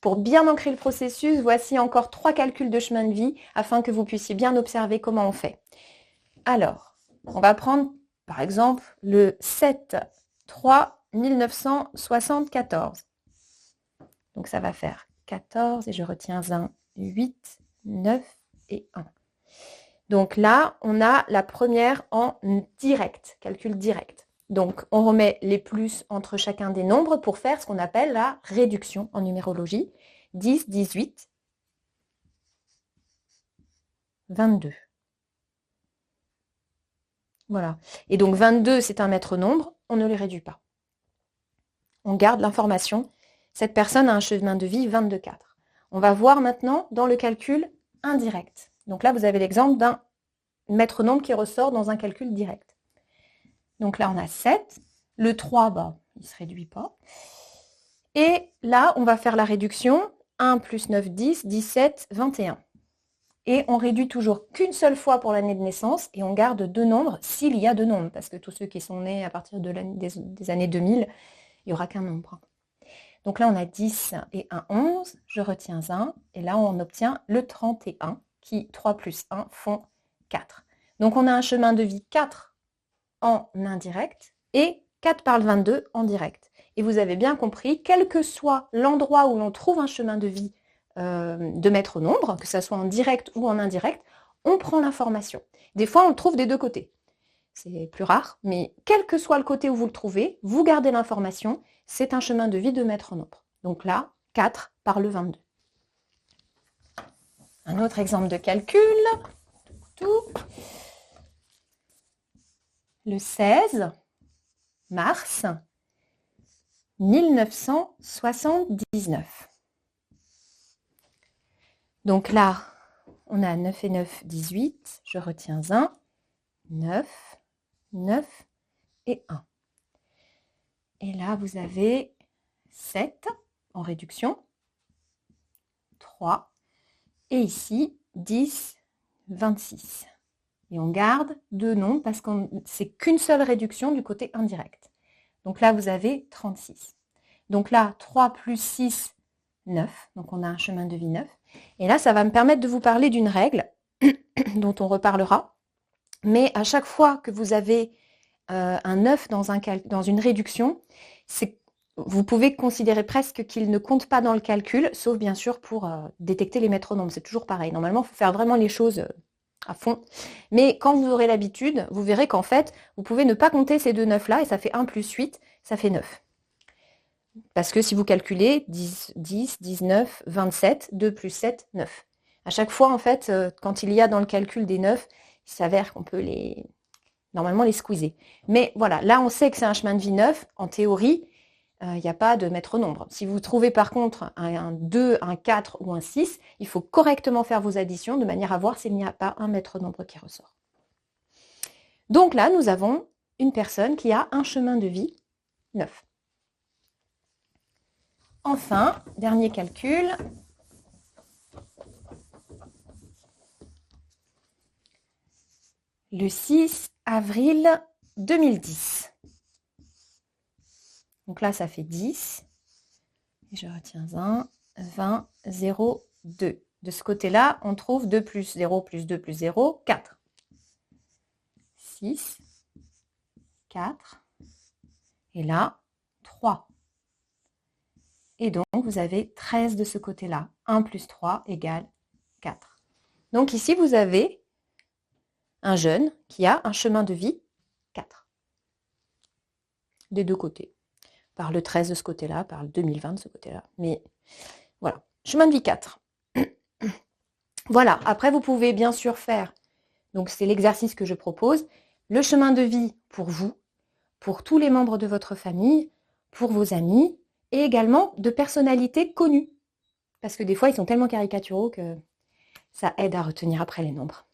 Pour bien ancrer le processus, voici encore 3 calculs de chemin de vie afin que vous puissiez bien observer comment on fait. Alors, on va prendre par exemple le 7-3-1974. Donc ça va faire 14 et je retiens 1, 8, 9 et 1. Donc là, on a la première en direct, calcul direct. Donc, on remet les plus entre chacun des nombres pour faire ce qu'on appelle la réduction en numérologie. 10, 18, 22. Voilà. Et donc, 22, c'est un maître nombre, on ne les réduit pas. On garde l'information. Cette personne a un chemin de vie 22,4. On va voir maintenant dans le calcul indirect. Donc là, vous avez l'exemple d'un maître nombre qui ressort dans un calcul direct. Donc là, on a 7. Le 3, il ne se réduit pas. Et là, on va faire la réduction. 1 plus 9, 10, 17, 21. Et on réduit toujours qu'une seule fois pour l'année de naissance et on garde 2 nombres s'il y a 2 nombres. Parce que tous ceux qui sont nés à partir des années 2000, il n'y aura qu'un nombre. Donc là, on a 10 et 1, 11. Je retiens 1. Et là, on obtient le 31 qui, 3 plus 1, font 4. Donc, on a un chemin de vie 4 en indirect et 4 par le 22 en direct. Et vous avez bien compris, quel que soit l'endroit où l'on trouve un chemin de vie de maître nombre, que ce soit en direct ou en indirect, on prend l'information. Des fois, on le trouve des deux côtés. C'est plus rare, mais quel que soit le côté où vous le trouvez, vous gardez l'information, c'est un chemin de vie de maître nombre. Donc là, 4 par le 22. Un autre exemple de calcul. Le 16 mars 1979. Donc là, on a 9 et 9, 18. Je retiens 1, 9, 9 et 1. Et là, vous avez 7 en réduction, 3, et ici, 10, 26. Et on garde 2 nombres parce que c'est qu'une seule réduction du côté indirect. Donc là, vous avez 36. Donc là, 3 plus 6, 9. Donc on a un chemin de vie 9. Et là, ça va me permettre de vous parler d'une règle dont on reparlera. Mais à chaque fois que vous avez un 9 dans une réduction, vous pouvez considérer presque qu'il ne compte pas dans le calcul, sauf bien sûr pour détecter les maîtres nombres. C'est toujours pareil. Normalement, il faut faire vraiment les choses à fond. Mais quand vous aurez l'habitude, vous verrez qu'en fait, vous pouvez ne pas compter ces deux 9-là, et ça fait 1 plus 8, ça fait 9. Parce que si vous calculez 10, 10, 19, 27, 2 plus 7, 9. À chaque fois, en fait, quand il y a dans le calcul des 9, il s'avère qu'on peut normalement les squeezer. Mais voilà, là, on sait que c'est un chemin de vie 9. En théorie, il n'y a pas de maître nombre. Si vous trouvez par contre un 2, un 4 ou un 6, il faut correctement faire vos additions de manière à voir s'il n'y a pas un maître nombre qui ressort. Donc là, nous avons une personne qui a un chemin de vie 9. Enfin, dernier calcul. Le 6 avril 2010. Donc là, ça fait 10. Et je retiens 1, 20, 0, 2. De ce côté-là, on trouve 2 plus 0 plus 2 plus 0, 4. 6, 4. Et là, 3. Et donc, vous avez 13 de ce côté-là. 1 plus 3 égale 4. Donc ici, vous avez un jeune qui a un chemin de vie 4. Des deux côtés. Par le 13 de ce côté-là, par le 2020 de ce côté-là. Mais voilà, chemin de vie 4. Voilà, après vous pouvez bien sûr faire, donc c'est l'exercice que je propose, le chemin de vie pour vous, pour tous les membres de votre famille, pour vos amis, et également de personnalités connues. Parce que des fois, ils sont tellement caricaturaux que ça aide à retenir après les nombres.